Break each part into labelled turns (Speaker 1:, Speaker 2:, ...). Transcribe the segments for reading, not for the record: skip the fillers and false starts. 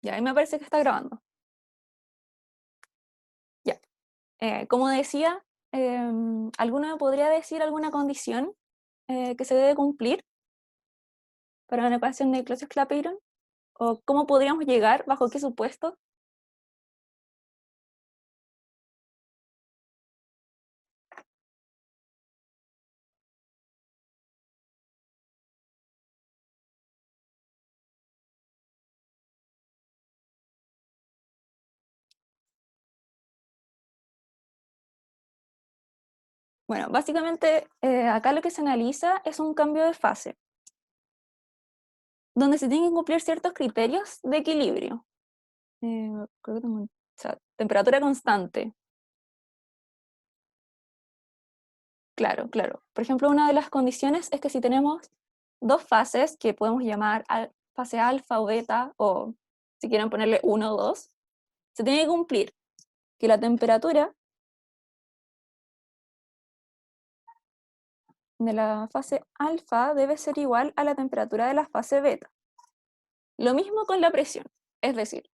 Speaker 1: Ya, ahí me parece que está grabando. Ya. Como decía, ¿alguno me podría decir alguna condición que se debe cumplir para una ecuación de Clausius-Clapeyron? ¿O cómo podríamos llegar, bajo qué supuesto? Bueno, básicamente acá lo que se analiza es un cambio de fase, donde se tienen que cumplir ciertos criterios de equilibrio. Creo que tengo, o sea, temperatura constante. Claro, claro. Por ejemplo, una de las condiciones es que si tenemos dos fases que podemos llamar fase alfa o beta, o si quieren ponerle 1 o 2, se tiene que cumplir que la temperatura de la fase alfa debe ser igual a la temperatura de la fase beta. Lo mismo con la presión, es decir,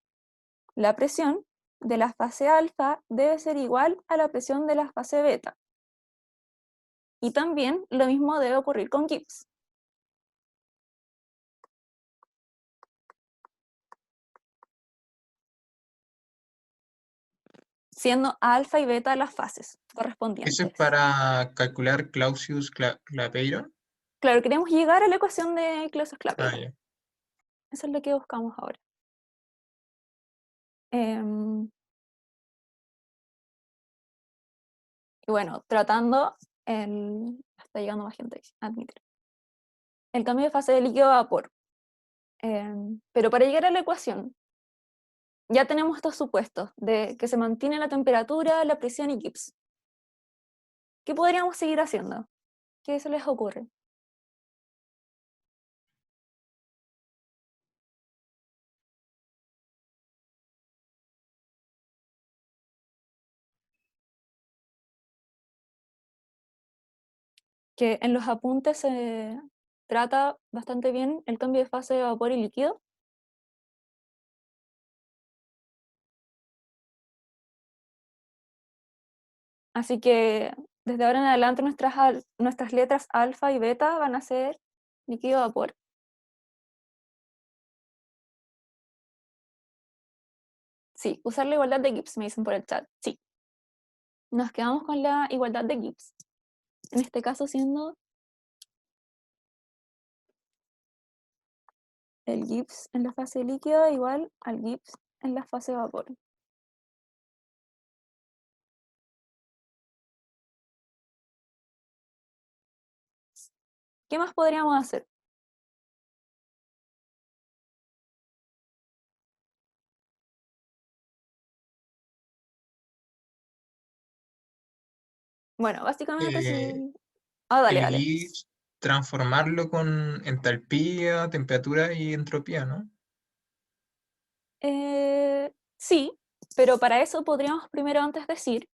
Speaker 1: la presión de la fase alfa debe ser igual a la presión de la fase beta. Y también lo mismo debe ocurrir con Gibbs. Siendo alfa y beta las fases
Speaker 2: Eso es
Speaker 1: correspondientes.
Speaker 2: para calcular Clausius-Clapeyron.
Speaker 1: Claro, queremos llegar a la ecuación de
Speaker 2: Ah,
Speaker 1: Clausius-Clapeyron.
Speaker 2: ya.
Speaker 1: Eso es lo que buscamos ahora. Y bueno, tratando está llegando más gente, admitir. El cambio de fase de líquido a vapor. Pero para llegar a la ecuación, ya tenemos estos supuestos de que se mantiene la temperatura, la presión y Gibbs. ¿Qué podríamos seguir haciendo? ¿Qué se les ocurre? Que en los apuntes se trata bastante bien el cambio de fase de vapor y líquido. Así que desde ahora en adelante nuestras letras alfa y beta van a ser líquido vapor. Sí, usar la igualdad de Gibbs, me dicen por el chat. Sí, nos quedamos con la igualdad de Gibbs. En este caso siendo el Gibbs en la fase líquida igual al Gibbs en la fase vapor. ¿Qué más podríamos hacer? Bueno, básicamente
Speaker 2: Eh,
Speaker 1: sí. Ah, dale,
Speaker 2: el
Speaker 1: dale.
Speaker 2: Gibbs, transformarlo con entalpía, temperatura y entropía, ¿no?
Speaker 1: Sí, pero para eso podríamos primero antes decir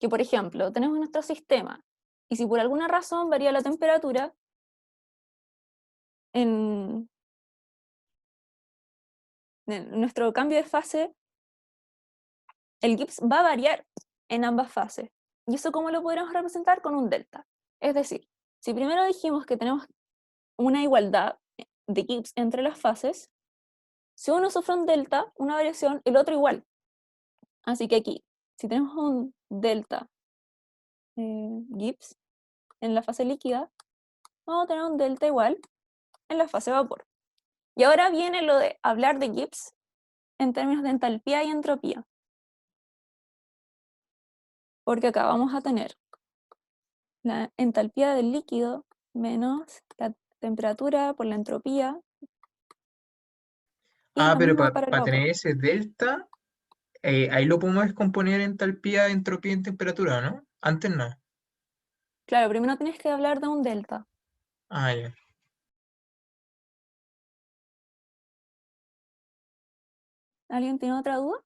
Speaker 1: que, por ejemplo, tenemos nuestro sistema y si por alguna razón varía la temperatura, en, en nuestro cambio de fase, el Gibbs va a variar en ambas fases. ¿Y eso cómo lo podríamos representar? Con un delta. Es decir, si primero dijimos que tenemos una igualdad de Gibbs entre las fases, si uno sufre un delta, una variación, el otro igual. Así que aquí, si tenemos un delta Gibbs en la fase líquida, vamos a tener un delta igual en la fase vapor. Y ahora viene lo de hablar de Gibbs en términos de entalpía y entropía. Porque acá vamos a tener la entalpía del líquido menos la temperatura por la entropía y
Speaker 2: Ah,
Speaker 1: lo
Speaker 2: pero
Speaker 1: mismo para el
Speaker 2: para
Speaker 1: vapor.
Speaker 2: tener ese delta, ahí lo podemos descomponer en entalpía, entropía y temperatura, ¿no? Antes no.
Speaker 1: Claro, primero tienes que hablar de un delta.
Speaker 2: Ah, ya.
Speaker 1: ¿Alguien tiene otra duda?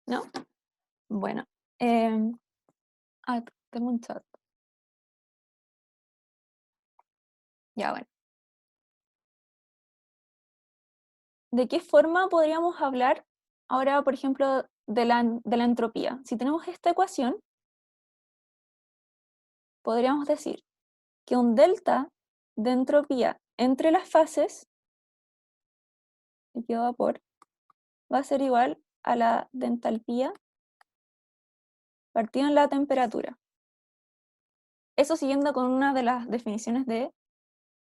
Speaker 1: ¿No? Bueno, tengo un chat. Ya, bueno. ¿De qué forma podríamos hablar ahora, por ejemplo, de la entropía? Si tenemos esta ecuación, podríamos decir que un delta de entropía entre las fases, líquido vapor, va a ser igual a la de entalpía partido en la temperatura. Eso siguiendo con una de las definiciones de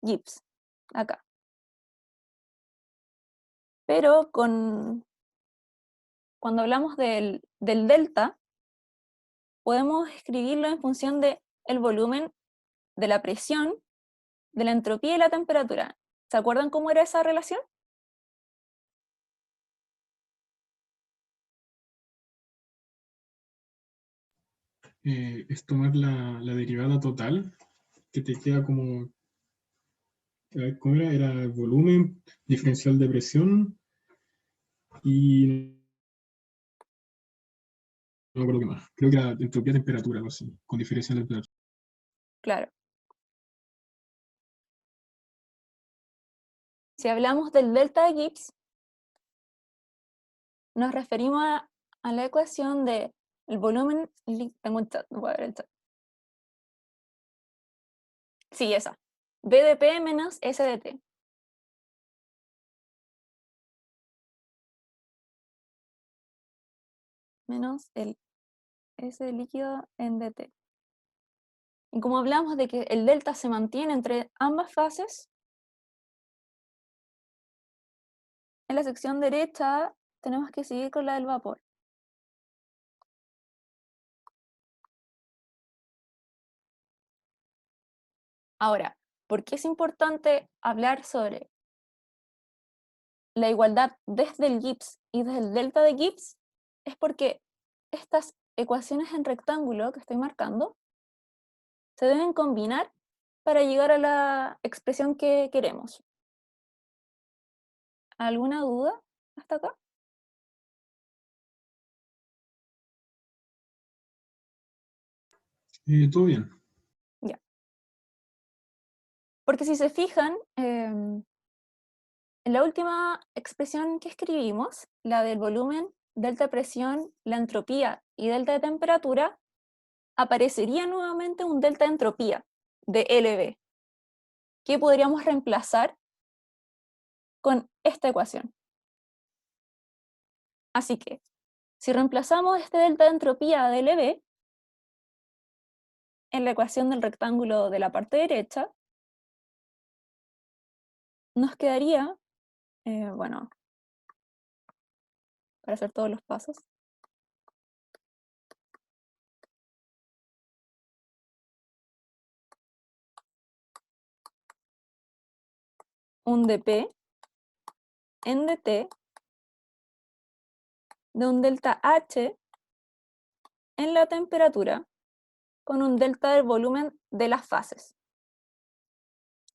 Speaker 1: Gibbs, acá. Pero cuando hablamos del delta, podemos escribirlo en función del volumen, de la presión, de la entropía y la temperatura. ¿Se acuerdan cómo era esa relación?
Speaker 3: Es tomar la derivada total, que te queda como, ¿cómo era? Era volumen, diferencial de presión y no me acuerdo qué más. Creo que era entropía temperatura, algo así, con diferencial de temperatura.
Speaker 1: Claro. Si hablamos del delta de Gibbs, nos referimos a la ecuación de el volumen, tengo un chat, no puedo ver el chat. Sí, esa. B de P menos S de T. Menos el S de líquido en dt. Y como hablamos de que el delta se mantiene entre ambas fases, en la sección derecha tenemos que seguir con la del vapor. Ahora, ¿por qué es importante hablar sobre la igualdad desde el Gibbs y desde el delta de Gibbs? Es porque estas ecuaciones en rectángulo que estoy marcando se deben combinar para llegar a la expresión que queremos. ¿Alguna duda hasta acá?
Speaker 3: Todo bien.
Speaker 1: Ya. Porque si se fijan, en la última expresión que escribimos, la del volumen, delta de presión, la entropía y delta de temperatura, aparecería nuevamente un delta de entropía de LB, que podríamos reemplazar con esta ecuación. Así que, si reemplazamos este delta de entropía de LB en la ecuación del rectángulo de la parte derecha, nos quedaría, bueno, para hacer todos los pasos, un dp en dt de un delta H en la temperatura con un delta del volumen de las fases.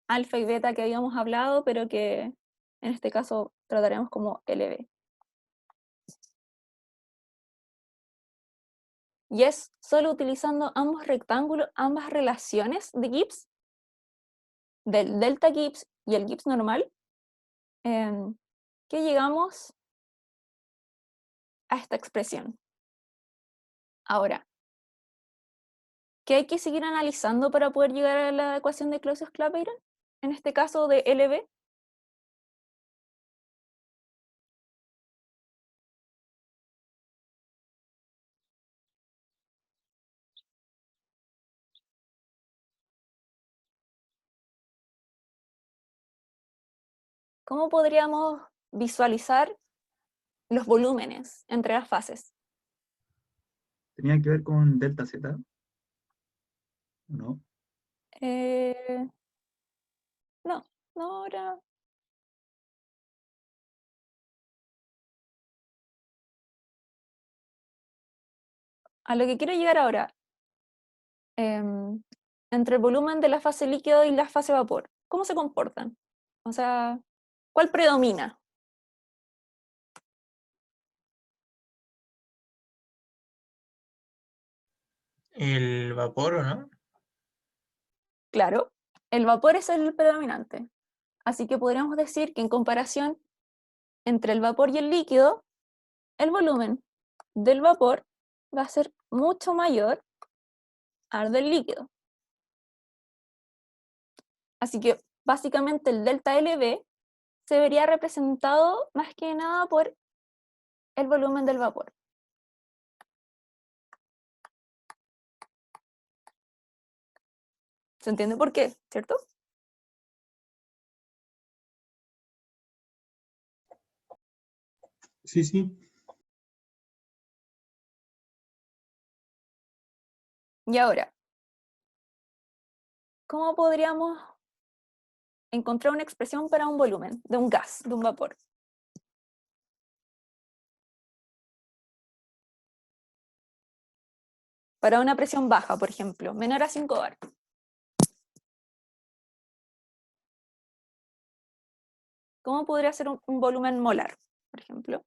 Speaker 1: Alfa y beta que habíamos hablado, pero que en este caso trataremos como LB. Y es solo utilizando ambos rectángulos, ambas relaciones de Gibbs, del delta Gibbs y el Gibbs normal, que llegamos a esta expresión. Ahora, ¿qué hay que seguir analizando para poder llegar a la ecuación de Clausius-Clapeyron? En este caso de LB. ¿Cómo podríamos visualizar los volúmenes entre las fases?
Speaker 4: ¿Tenía que ver con delta Z? ¿No?
Speaker 1: No, no, ahora. A lo que quiero llegar ahora, entre el volumen de la fase líquido y la fase vapor, ¿cómo se comportan? O sea, ¿cuál predomina?
Speaker 2: El vapor, ¿o no?
Speaker 1: Claro, el vapor es el predominante. Así que podríamos decir que en comparación entre el vapor y el líquido, el volumen del vapor va a ser mucho mayor al del líquido. Así que básicamente el delta LV se vería representado más que nada por el volumen del vapor. ¿Se entiende por qué, cierto?
Speaker 3: Sí, sí.
Speaker 1: Y ahora, ¿cómo podríamos encontrar una expresión para un volumen de un gas, de un vapor? Para una presión baja, por ejemplo, menor a 5 bar. ¿Cómo podría ser un volumen molar, por ejemplo?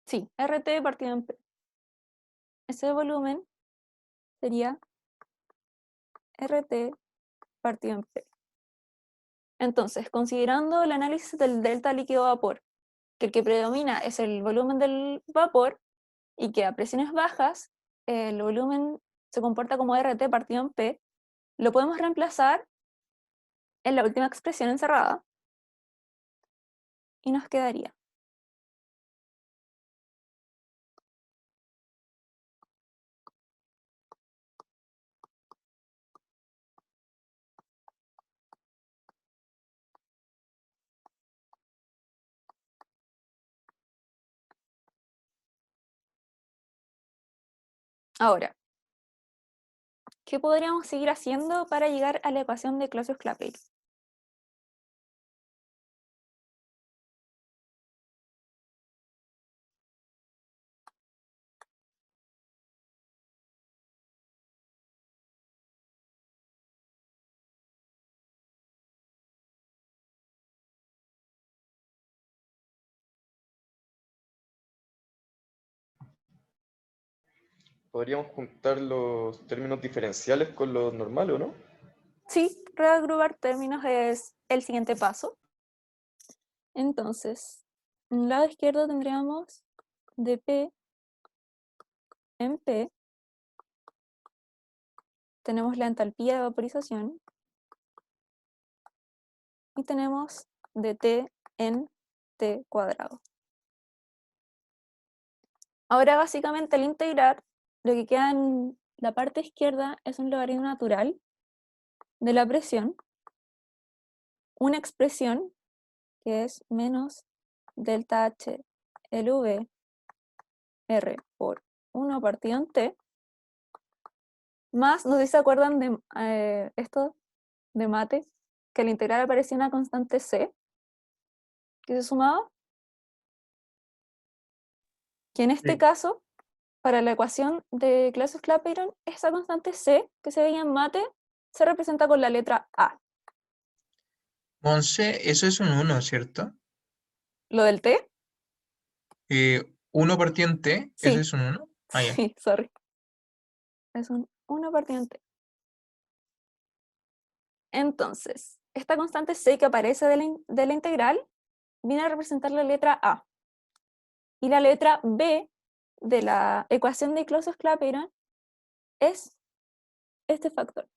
Speaker 1: Sí, RT partido en P. Ese volumen sería RT partido en P. Entonces, considerando el análisis del delta líquido-vapor, que el que predomina es el volumen del vapor y que a presiones bajas el volumen se comporta como RT partido en P, lo podemos reemplazar en la última expresión encerrada y nos quedaría ahora. ¿Qué podríamos seguir haciendo para llegar a la ecuación de Clausius-Clapeyron?
Speaker 5: Podríamos juntar los términos diferenciales con los normales, ¿o no?
Speaker 1: Sí, reagrupar términos es el siguiente paso. Entonces, en el lado izquierdo tendríamos dP en P, tenemos la entalpía de vaporización y tenemos dT en T cuadrado. Ahora básicamente al integrar, lo que queda en la parte izquierda es un logaritmo natural de la presión, una expresión que es menos delta H LV R por 1 partido en T, más, no sé si se acuerdan de esto de mate, que al integral aparecía una constante C, que se sumaba, que en este
Speaker 2: Sí.
Speaker 1: caso, para la ecuación de Clausius-Clapeyron, esa constante C, que se veía en mate, se representa con la letra A.
Speaker 2: Monse, eso es un 1, ¿cierto?
Speaker 1: ¿Lo del T?
Speaker 2: 1 partido en T, ¿ese
Speaker 1: Sí,
Speaker 2: es un 1? Ah, ya.
Speaker 1: sí, sorry. Es un 1 partido en T. Entonces, esta constante C que aparece de la integral viene a representar la letra A. Y la letra B de la ecuación de Clausius-Clapeyron es este factor.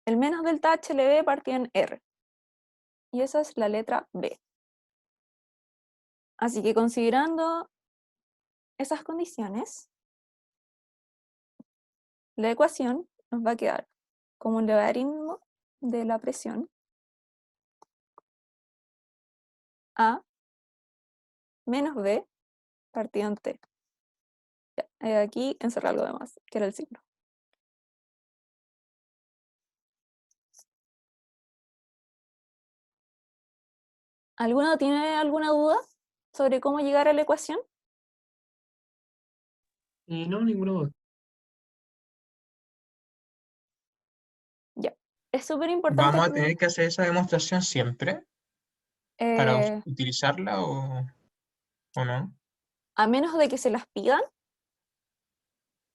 Speaker 1: El menos delta HLB partido en R. Y esa es la letra B. Así que considerando esas condiciones, la ecuación nos va a quedar como un logaritmo de la presión A menos B partido en T. Ya, aquí encerré algo de más, que era el signo. ¿Alguno tiene alguna duda? sobre cómo llegar a la ecuación?
Speaker 3: Y no, ninguno.
Speaker 1: Ya. Es súper importante
Speaker 2: ¿Vamos a
Speaker 1: tener,
Speaker 2: tener que hacer esa demostración siempre para
Speaker 1: eh,
Speaker 2: utilizarla o no?
Speaker 1: a menos de que se las pidan,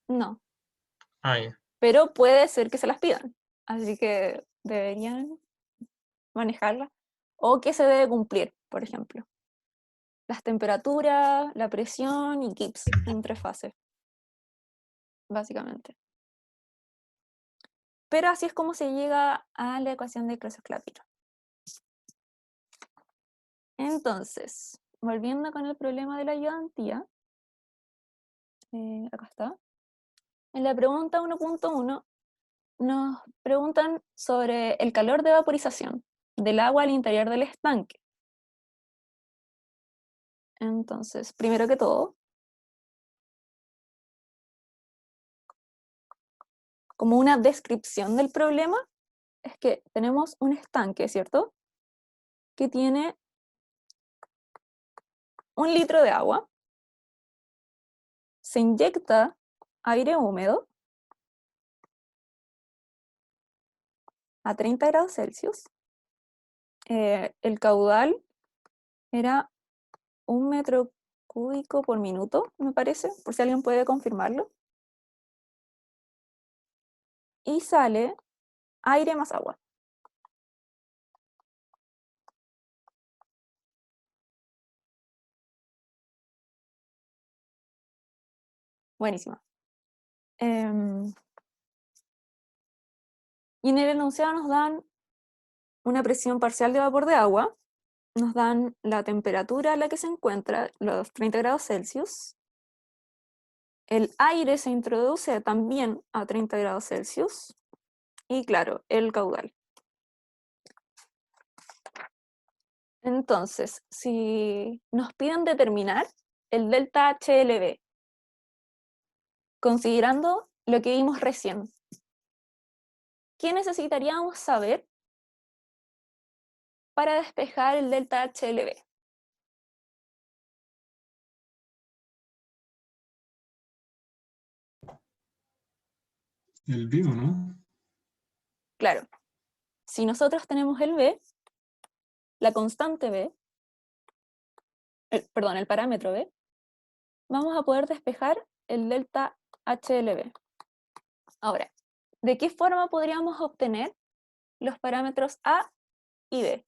Speaker 1: no.
Speaker 2: Ah, ya.
Speaker 1: Pero puede ser que se las pidan. Así que deberían manejarla. O que se debe cumplir, por ejemplo. Las temperaturas, la presión y Gibbs en 3 fases, básicamente. Pero así es como se llega a la ecuación de Klosser-Klapir. Entonces, volviendo con el problema de la ayudantía, acá está. En la pregunta 1.1 nos preguntan sobre el calor de vaporización del agua al interior del estanque. Entonces, primero que todo, como una descripción del problema, es que tenemos un estanque, ¿cierto? Que tiene 1 litro de agua, se inyecta aire húmedo a 30 grados Celsius, el caudal era 1 metro cúbico por minuto, me parece, por si alguien puede confirmarlo, y sale aire más agua. Buenísima. Y en el enunciado nos dan una presión parcial de vapor de agua, nos dan la temperatura a la que se encuentra, los 30 grados Celsius. El aire se introduce también a 30 grados Celsius. Y claro, el caudal. Entonces, si nos piden determinar el delta HLB, considerando lo que vimos recién, ¿qué necesitaríamos saber para despejar el delta HLB?
Speaker 3: El vivo, ¿no?
Speaker 1: Claro, si nosotros tenemos el B, la constante B, perdón, el parámetro B, vamos a poder despejar el delta HLB. Ahora, ¿de qué forma podríamos obtener los parámetros A y B?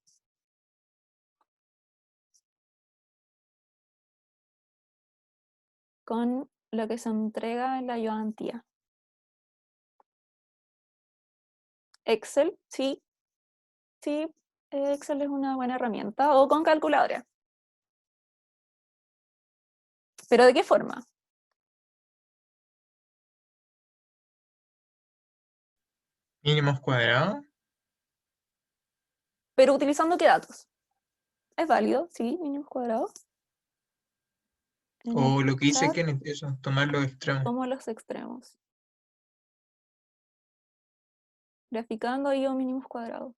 Speaker 1: Con lo que se entrega en la ayudantía. Excel, sí, sí, Excel es una buena herramienta, o con calculadora. ¿Pero de qué forma?
Speaker 2: Mínimos cuadrados.
Speaker 1: ¿Pero utilizando qué datos? ¿Es válido? Sí, mínimos cuadrados. En el
Speaker 2: O lo que dice
Speaker 1: chat,
Speaker 2: Kenneth, eso, tomar los extremos.
Speaker 1: como los extremos. Graficando yo mínimos cuadrados.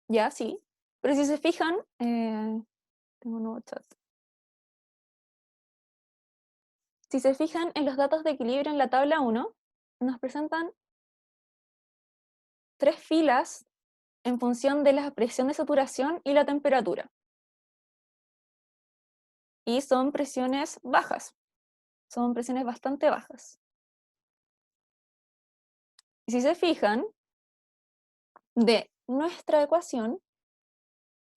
Speaker 1: Ya, sí. Pero si se fijan, tengo un nuevo chat. Si se fijan en los datos de equilibrio en la tabla 1, nos presentan 3 filas en función de la presión de saturación y la temperatura. Y son presiones bajas. Son presiones bastante bajas. Y si se fijan, de nuestra ecuación,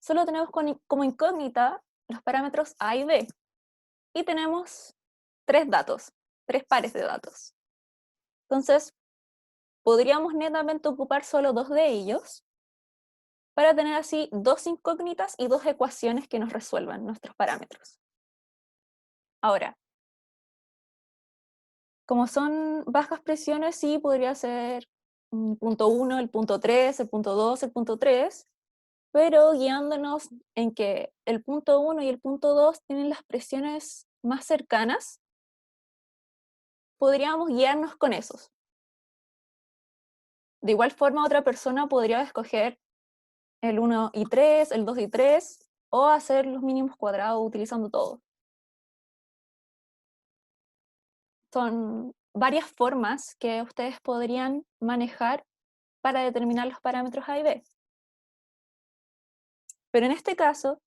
Speaker 1: solo tenemos como incógnita los parámetros A y B. Y tenemos 3 datos, 3 pares de datos. Entonces, podríamos netamente ocupar solo 2 de ellos para tener así 2 incógnitas y 2 ecuaciones que nos resuelvan nuestros parámetros. Ahora, como son bajas presiones, sí podría ser el punto 1, el punto 3, el punto 2, el punto 3, pero guiándonos en que el punto 1 y el punto 2 tienen las presiones más cercanas, podríamos guiarnos con esos. De igual forma, otra persona podría escoger el 1 y 3, el 2 y 3, o hacer los mínimos cuadrados utilizando todo. Son varias formas que ustedes podrían manejar para determinar los parámetros A y B. Pero en este caso,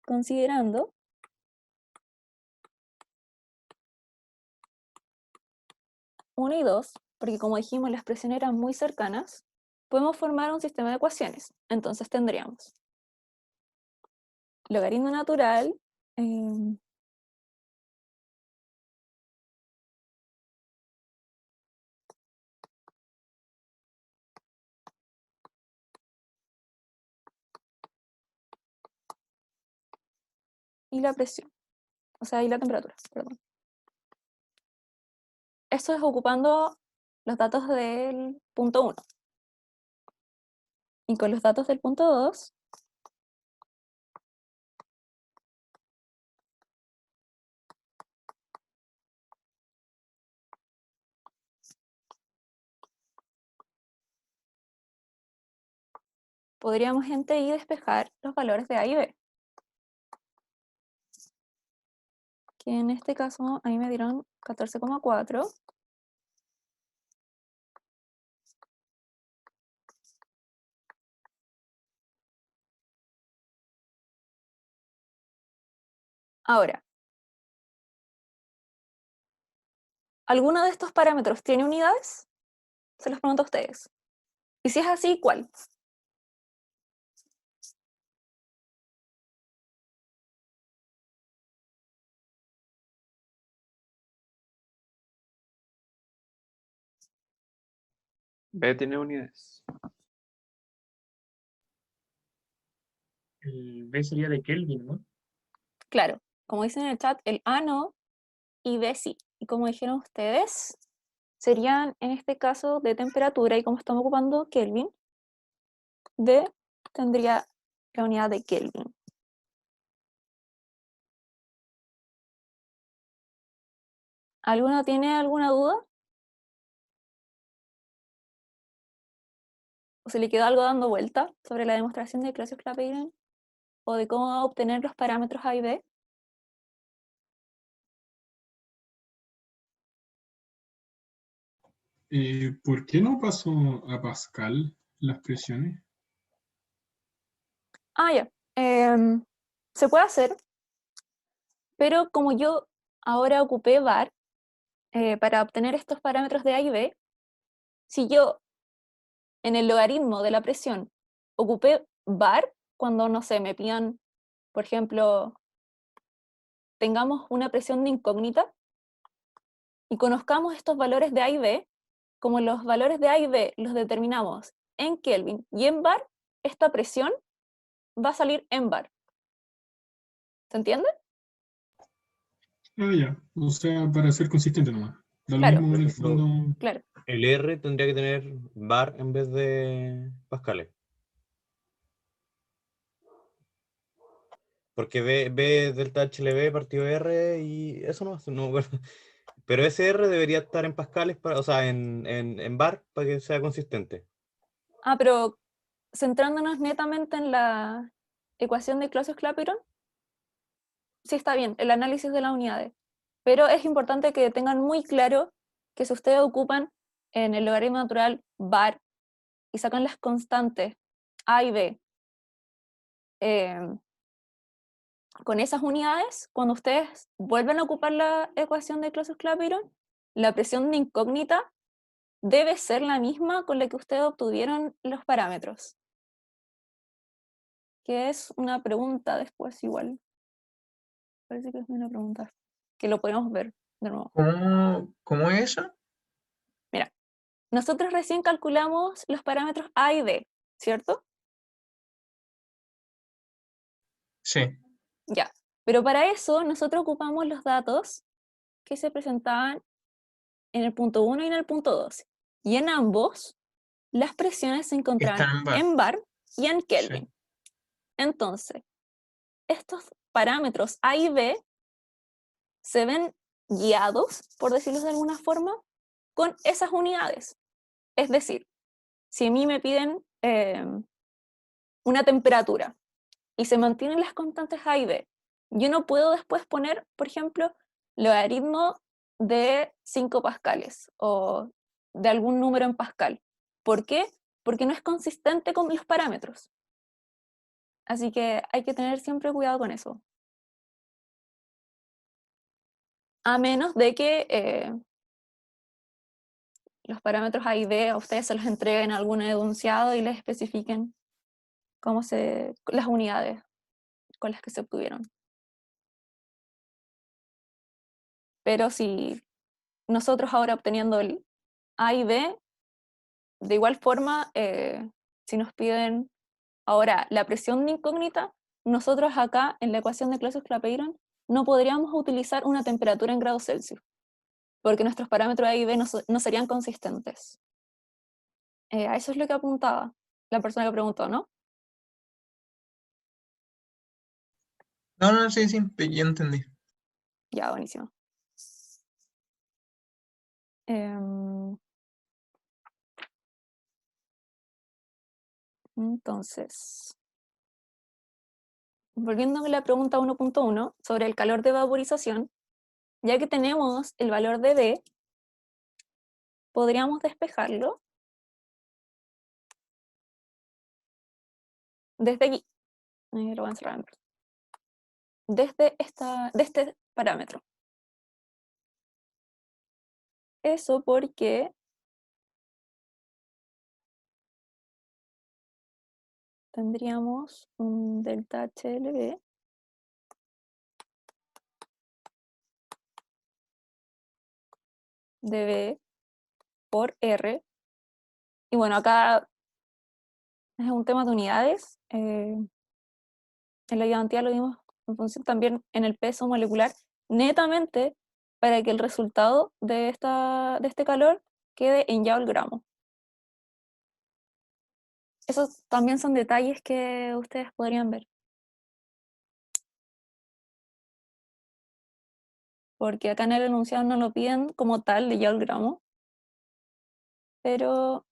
Speaker 1: considerando uno y 2, porque como dijimos las expresiones eran muy cercanas, podemos formar un sistema de ecuaciones. Entonces tendríamos logaritmo natural y la presión, o sea, y la temperatura, perdón. Esto es ocupando los datos del punto 1. Y con los datos del punto 2, podríamos en TI despejar los valores de A y B. Que en este caso a mí me dieron 14,4. Ahora, ¿alguno de estos parámetros tiene unidades? Se los pregunto a ustedes. Y si es así, ¿cuál?
Speaker 6: B tiene unidades.
Speaker 3: El B sería de Kelvin, ¿no?
Speaker 1: Claro, como dicen en el chat, el A no y B sí. Y como dijeron ustedes, serían en este caso de temperatura, y como estamos ocupando Kelvin, B tendría la unidad de Kelvin. ¿Alguno tiene alguna duda? ¿O se le quedó algo dando vuelta sobre la demostración de Clausius-Clapeyron? ¿O de cómo obtener los parámetros A y B?
Speaker 3: ¿Por qué no pasó a Pascal las presiones?
Speaker 1: Ah, ya. Se puede hacer, pero como yo ahora ocupé var para obtener estos parámetros de A y B, si yo en el logaritmo de la presión ocupé var, cuando, no sé, me pidan, por ejemplo, tengamos una presión de incógnita y conozcamos estos valores de A y B, como los valores de A y B los determinamos en Kelvin y en bar, esta presión va a salir en bar. ¿Se entiende?
Speaker 3: Ah, ya. O sea, para ser consistente nomás. Da lo
Speaker 1: Claro.
Speaker 3: mismo en el
Speaker 6: Por ejemplo,
Speaker 3: fondo.
Speaker 1: Claro.
Speaker 6: El R tendría que tener bar en vez de pascales. Porque B delta HLB partido R y eso no me acuerdo. Pero ese R debería estar en pascales, o sea, en bar para que sea consistente.
Speaker 1: Ah, pero centrándonos netamente en la ecuación de Clausius-Clapeyron, sí está bien, el análisis de las unidades. Pero es importante que tengan muy claro que si ustedes ocupan en el logaritmo natural var y sacan las constantes A y B con esas unidades, cuando ustedes vuelven a ocupar la ecuación de Clausius-Clapeyron, la presión de incógnita debe ser la misma con la que ustedes obtuvieron los parámetros. Que es una pregunta después igual. Parece que es una pregunta que lo podemos ver de nuevo.
Speaker 2: ¿Cómo es eso?
Speaker 1: Mira, nosotros recién calculamos los parámetros A y B, ¿cierto?
Speaker 2: Sí.
Speaker 1: Ya, pero para eso nosotros ocupamos los datos que se presentaban en el punto 1 y en el punto 2. Y en ambos, las presiones se encontraban
Speaker 2: Están en bar.
Speaker 1: en bar y en
Speaker 2: Sí.
Speaker 1: Kelvin. Entonces, estos parámetros A y B se ven guiados, por decirlo de alguna forma, con esas unidades. Es decir, si a mí me piden una temperatura y se mantienen las constantes A y B, yo no puedo después poner, por ejemplo, logaritmo de 5 pascales o de algún número en pascal. ¿Por qué? Porque no es consistente con los parámetros. Así que hay que tener siempre cuidado con eso. A menos de que los parámetros A y B a ustedes se los entreguen a algún enunciado y les especifiquen las unidades con las que se obtuvieron. Pero si nosotros ahora obteniendo el A y B, de igual forma, si nos piden ahora la presión de incógnita, nosotros acá en la ecuación de Clausius-Clapeyron no podríamos utilizar una temperatura en grados Celsius, porque nuestros parámetros A y B no serían consistentes. A eso es lo que apuntaba la persona que preguntó, ¿no?
Speaker 2: No, sí, ya entendí.
Speaker 1: Ya, buenísimo. Entonces, volviendo a la pregunta 1.1 sobre el calor de vaporización, ya que tenemos el valor de B, podríamos despejarlo desde aquí. Lo voy a encerrar en blanco. Desde este parámetro. Eso porque tendríamos un delta HLB de B por R. Y bueno, acá es un tema de unidades. En la ayudantía lo vimos en función también en el peso molecular, netamente para que el resultado de este calor quede en joule gramo. Esos también son detalles que ustedes podrían ver. Porque acá en el enunciado no lo piden como tal de joule gramo, pero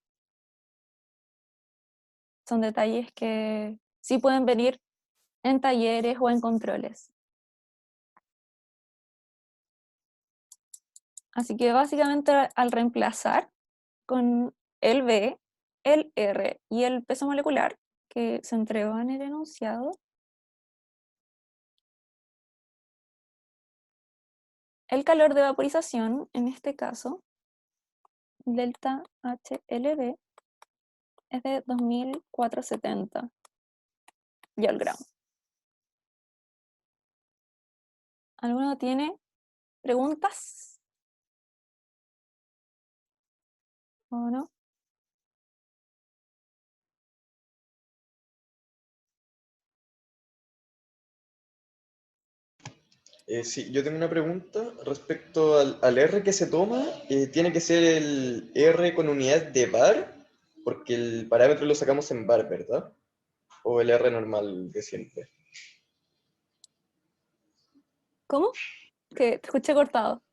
Speaker 1: son detalles que sí pueden venir en talleres o en controles. Así que básicamente al reemplazar con el B, el R y el peso molecular que se entregó en el enunciado, el calor de vaporización, en este caso, delta HLB, es de 2470 joule gramo. ¿Alguno tiene preguntas? ¿O no?
Speaker 5: Sí, yo tengo una pregunta respecto al R que se toma. ¿Tiene que ser el R con unidad de bar? Porque el parámetro lo sacamos en bar, ¿verdad? ¿O el R normal de siempre?
Speaker 1: ¿Cómo? Que te escuché cortado.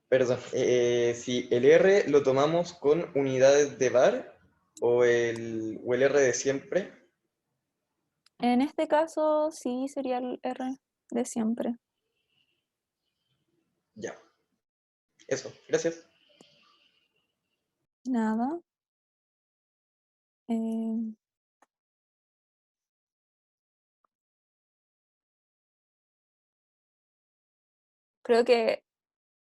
Speaker 5: Perdón, si el R lo tomamos con unidades de bar o el R de siempre.
Speaker 1: En este caso sí sería el R de siempre.
Speaker 5: Ya. Eso, gracias.
Speaker 1: Nada. Eh, creo que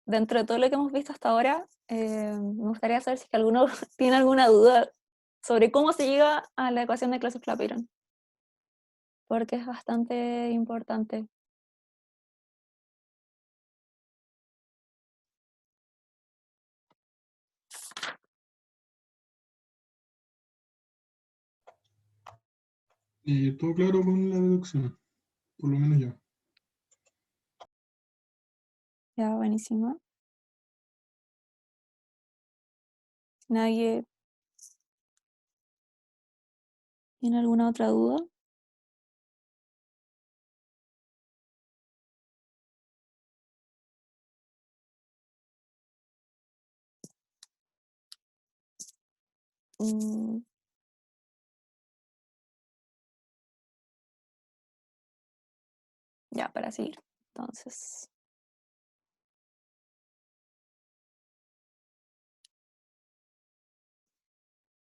Speaker 1: dentro de todo lo que hemos visto hasta ahora, me gustaría saber si es que alguno tiene alguna duda sobre cómo se llega a la ecuación de Clausius-Clapeyron, porque es bastante importante.
Speaker 3: Todo claro con la deducción, por lo menos yo.
Speaker 1: Ya, buenísimo. ¿Nadie tiene alguna otra duda? Mm, Ya, para seguir. Entonces.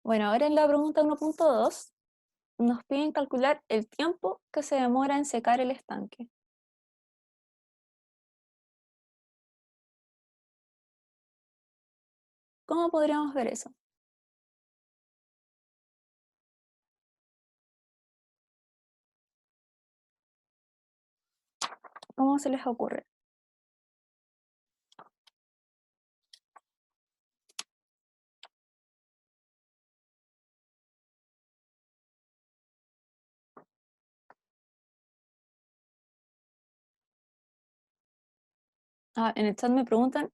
Speaker 1: Bueno, ahora en la pregunta 1.2 nos piden calcular el tiempo que se demora en secar el estanque. ¿Cómo podríamos ver eso? ¿Cómo se les ocurre? En el chat me preguntan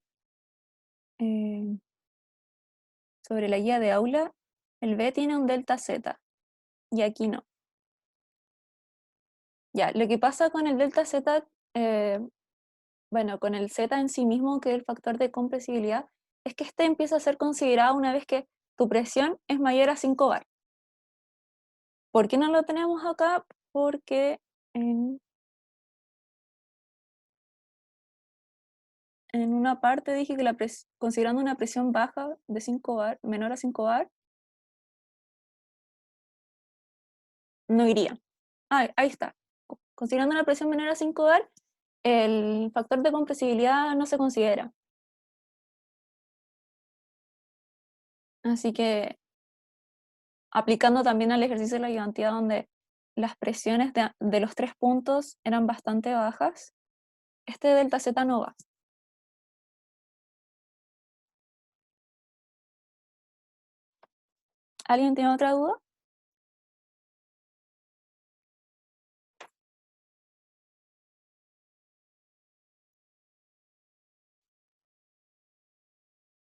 Speaker 1: sobre la guía de aula. El B tiene un delta Z y aquí no. Ya, lo que pasa con el delta Z, bueno, con el Z en sí mismo, que es el factor de compresibilidad, es que este empieza a ser considerado una vez que tu presión es mayor a 5 bar. ¿Por qué no lo tenemos acá? Porque en una parte dije que considerando una presión baja de 5 bar, menor a 5 bar, no iría. Ahí está. Considerando una presión menor a 5 bar, el factor de compresibilidad no se considera. Así que aplicando también al ejercicio de la ayudantía donde las presiones de los 3 puntos eran bastante bajas, este delta Z no va. ¿Alguien tiene otra duda?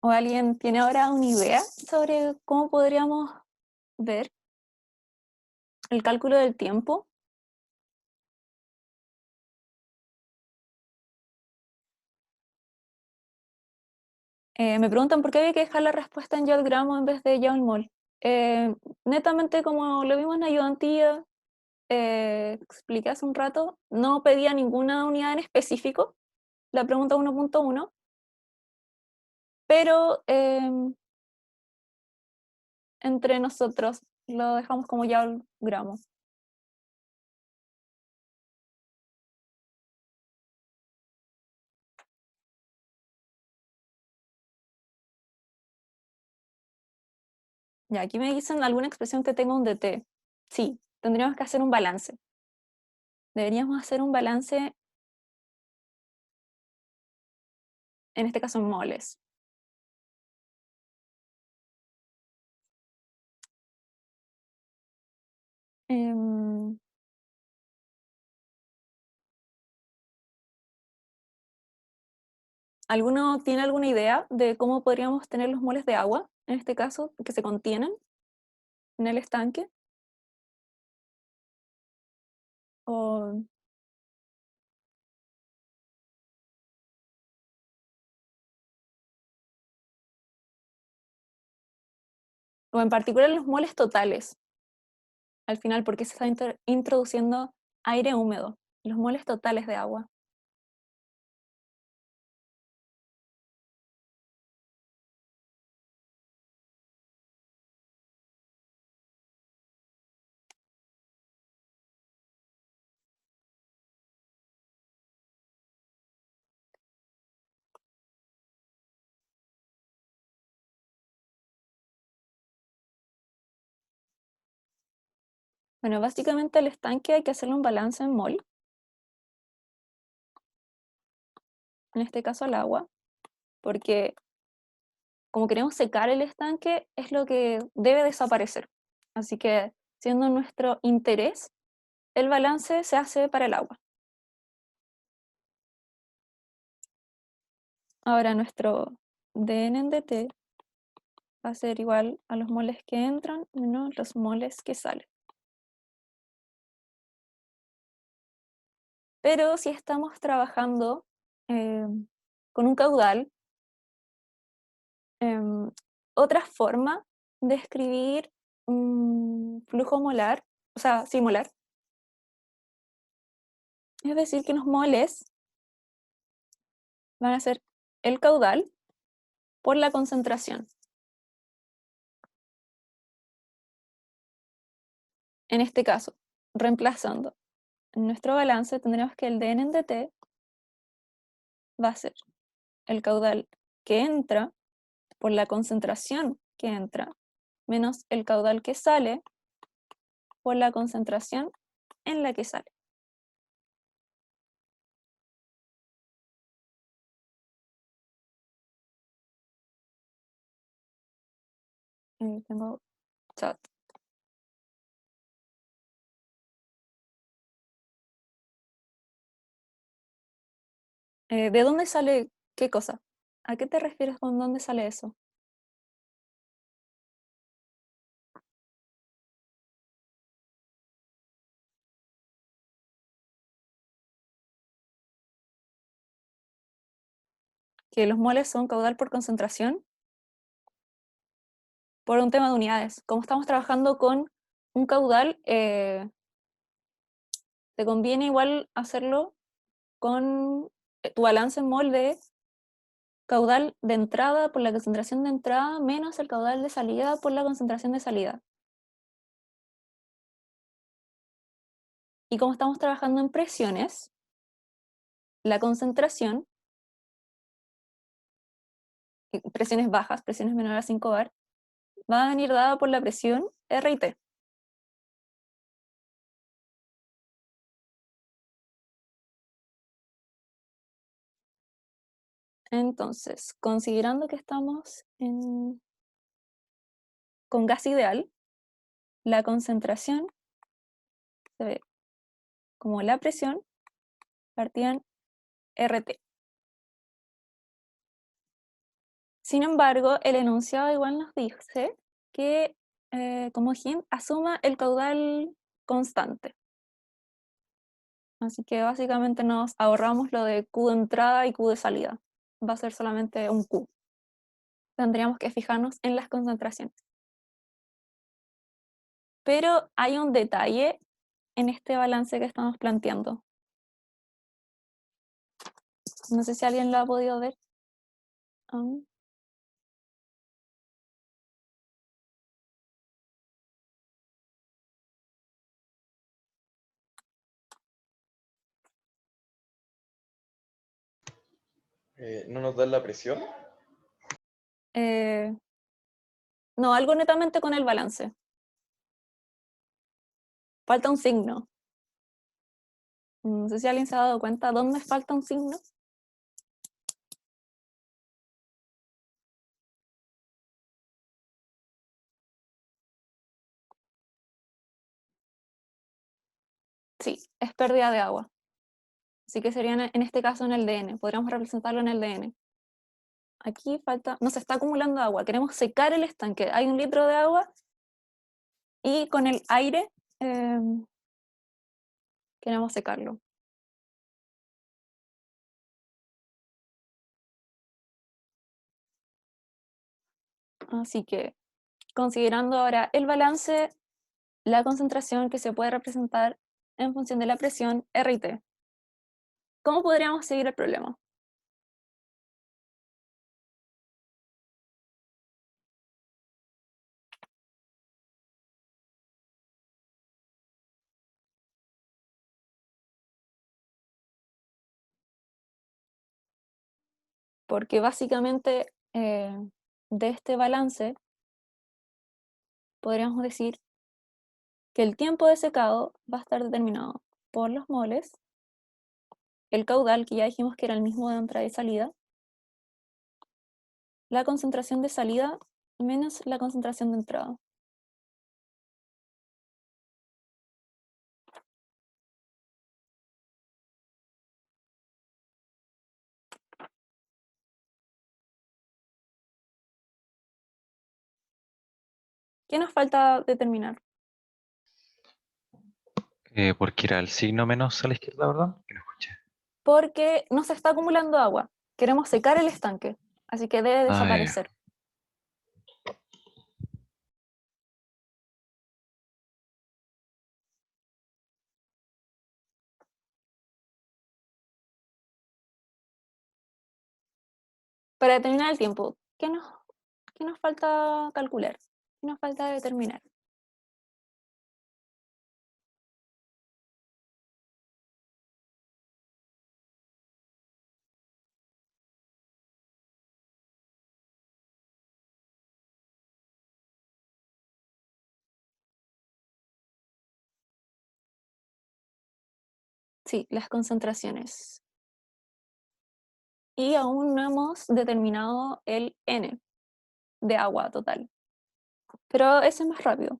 Speaker 1: ¿O alguien tiene ahora una idea sobre cómo podríamos ver el cálculo del tiempo? Me preguntan por qué había que dejar la respuesta en joule gramo en vez de joule mol. Netamente, como lo vimos en ayudantía, expliqué hace un rato, no pedía ninguna unidad en específico, la pregunta 1.1, pero entre nosotros lo dejamos como joule gramo. Ya, aquí me dicen alguna expresión que tenga un dt. Sí, tendríamos que hacer un balance. Deberíamos hacer un balance, en este caso en moles. ¿Alguno tiene alguna idea de cómo podríamos tener los moles de agua, en este caso, que se contienen en el estanque? O en particular los moles totales, al final, porque se está introduciendo aire húmedo, los moles totales de agua. Bueno, básicamente el estanque hay que hacerle un balance en mol, en este caso al agua, porque como queremos secar el estanque, es lo que debe desaparecer. Así que, siendo nuestro interés, el balance se hace para el agua. Ahora nuestro dN en dt va a ser igual a los moles que entran menos los moles que salen. Pero si estamos trabajando con un caudal, otra forma de escribir un flujo molar, o sea, sí, molar, Es decir, que los moles van a ser el caudal por la concentración. En este caso, reemplazando en nuestro balance, tendremos que el dn en dt va a ser el caudal que entra por la concentración que entra, menos el caudal que sale por la concentración en la que sale. Tengo chat. ¿De dónde sale qué cosa? ¿A qué te refieres con dónde sale eso? Que los moles son caudal por concentración. Por un tema de unidades. Como estamos trabajando con un caudal, te conviene igual hacerlo con tu balance en mol de caudal de entrada por la concentración de entrada menos el caudal de salida por la concentración de salida. Y como estamos trabajando en presiones, la concentración, presiones bajas, presiones menores a 5 bar, va a venir dada por la presión R y T. Entonces, considerando que estamos con gas ideal, la concentración se ve como la presión partida en RT. Sin embargo, el enunciado igual nos dice que como GIN asuma el caudal constante. Así que básicamente nos ahorramos lo de Q de entrada y Q de salida. Va a ser solamente un Q. Tendríamos que fijarnos en las concentraciones. Pero hay un detalle en este balance que estamos planteando. No sé si alguien lo ha podido ver.
Speaker 5: ¿No nos dan la presión?
Speaker 1: No, algo netamente con el balance. Falta un signo. No sé si alguien se ha dado cuenta dónde falta un signo. Sí, es pérdida de agua. Así que sería en este caso en el DN. Podríamos representarlo en el DN. Aquí falta, no se está acumulando agua. Queremos secar el estanque. Hay 1 litro de agua y con el aire queremos secarlo. Así que, considerando ahora el balance, la concentración que se puede representar en función de la presión R y T. ¿Cómo podríamos seguir el problema? Porque básicamente de este balance podríamos decir que el tiempo de secado va a estar determinado por los moles, el caudal, que ya dijimos que era el mismo de entrada y salida, la concentración de salida menos la concentración de entrada. ¿Qué nos falta determinar?
Speaker 7: Porque era el signo menos a la izquierda, ¿verdad? Que no escuché.
Speaker 1: Porque no se está acumulando agua. Queremos secar el estanque, así que debe
Speaker 7: Ah, ya.
Speaker 1: desaparecer. para determinar el tiempo, qué nos falta calcular? ¿Qué nos falta determinar? Sí, las concentraciones. Y aún no hemos determinado el N de agua total. Pero ese es más rápido,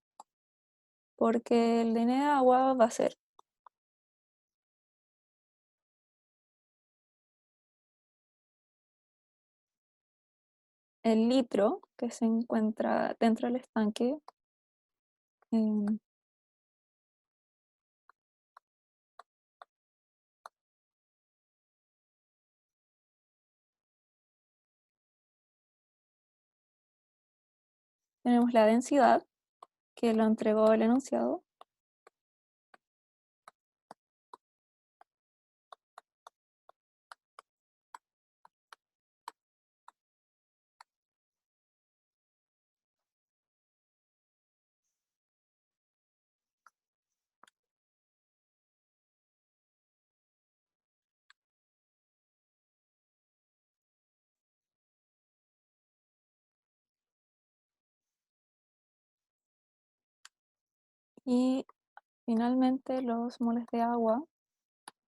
Speaker 1: porque el N de agua va a ser el litro que se encuentra dentro del estanque tenemos la densidad, que lo entregó el enunciado, y finalmente los moles de agua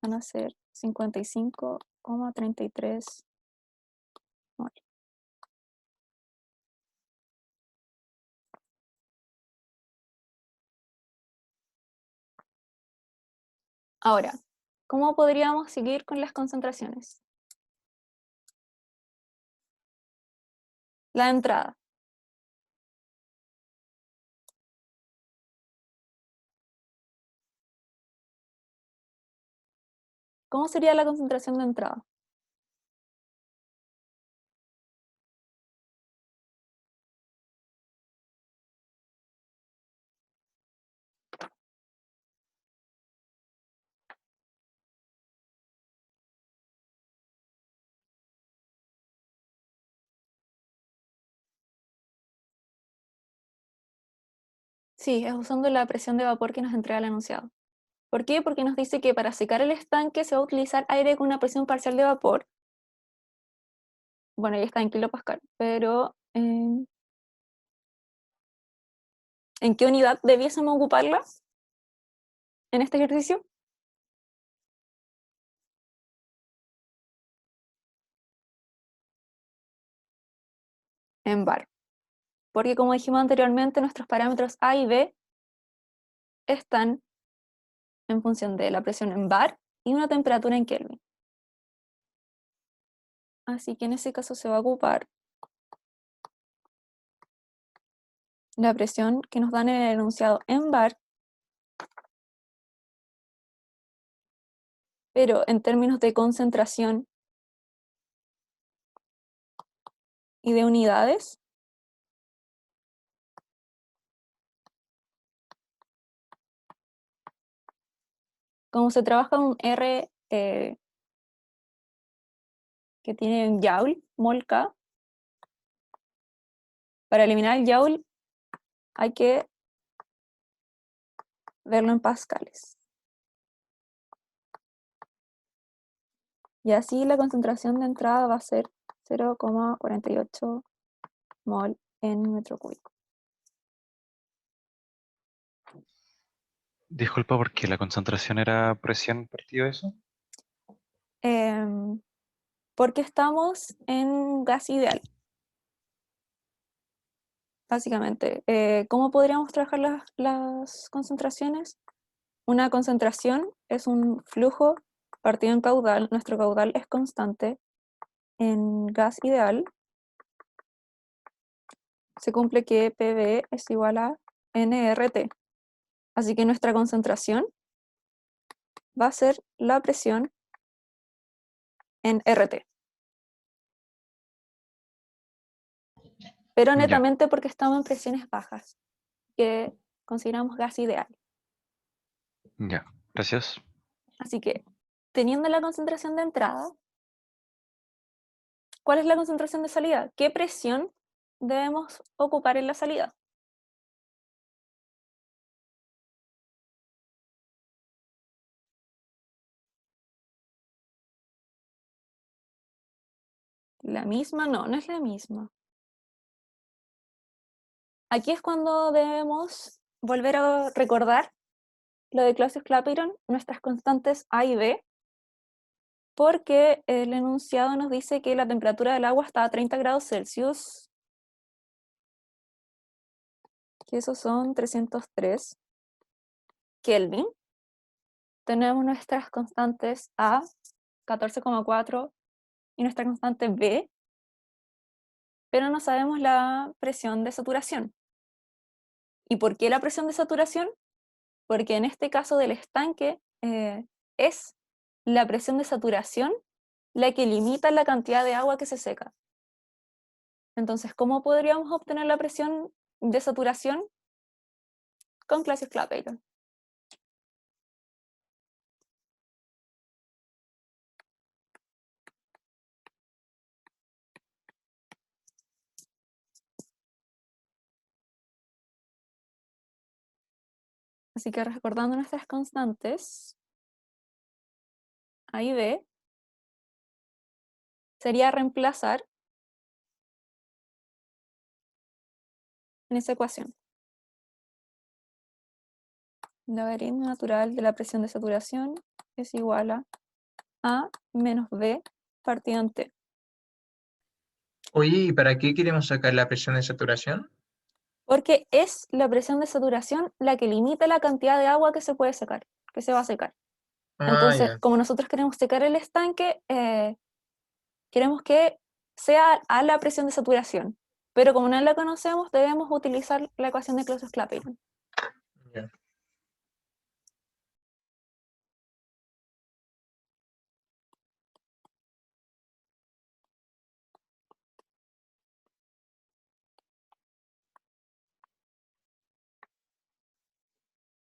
Speaker 1: van a ser 55,33 moles. Ahora, ¿cómo podríamos seguir con las concentraciones? La entrada. ¿Cómo sería la concentración de entrada? Sí, es usando la presión de vapor que nos entrega el enunciado. ¿Por qué? Porque nos dice que para secar el estanque se va a utilizar aire con una presión parcial de vapor. Bueno, ya está en kilopascal, pero ¿en qué unidad debiésemos ocuparla en este ejercicio? En bar. Porque como dijimos anteriormente, nuestros parámetros A y B están en función de la presión en bar y una temperatura en Kelvin. Así que en ese caso se va a ocupar la presión que nos dan en el enunciado en bar, pero en términos de concentración y de unidades, como se trabaja un R que tiene un joule, mol K, para eliminar el joule hay que verlo en pascales. Y así la concentración de entrada va a ser 0,48 mol en metro cúbico.
Speaker 7: Disculpa, porque la concentración era presión partido de eso.
Speaker 1: Porque estamos en gas ideal. Básicamente, ¿cómo podríamos trabajar las concentraciones? Una concentración es un flujo partido en caudal. Nuestro caudal es constante. En gas ideal se cumple que PV es igual a nRT. Así que nuestra concentración va a ser la presión en RT. Pero
Speaker 7: Ya.
Speaker 1: netamente porque estamos en presiones bajas, que consideramos gas ideal.
Speaker 7: Ya, gracias.
Speaker 1: Así que, teniendo la concentración de entrada, ¿Cuál es la concentración de salida? ¿Qué presión debemos ocupar en la salida? ¿La misma? No, no es la misma. Aquí es cuando debemos volver a recordar lo de Clausius-Clapeyron, nuestras constantes A y B, porque el enunciado nos dice que la temperatura del agua está a 30 grados Celsius, que esos son 303 Kelvin. Tenemos nuestras constantes A, 14,4, y nuestra constante B, pero no sabemos la presión de saturación. ¿Y por qué la presión de saturación? Porque en este caso del estanque es la presión de saturación la que limita la cantidad de agua que se seca. Entonces, ¿cómo podríamos obtener la presión de saturación? Con Clausius-Clapeyron. Así que recordando nuestras constantes, A y B, sería reemplazar en esa ecuación. El logaritmo natural de la presión de saturación es igual a A menos B partido en T.
Speaker 2: Oye, ¿y para qué queremos sacar la presión de saturación?
Speaker 1: Porque es la presión de saturación la que limita la cantidad de agua que se puede secar, que se va a secar.
Speaker 2: Ah,
Speaker 1: Entonces,
Speaker 2: ya.
Speaker 1: como nosotros queremos secar el estanque, queremos que sea a la presión de saturación. Pero como no la conocemos, debemos utilizar la ecuación de Clausius-Clapeyron.
Speaker 2: Ya.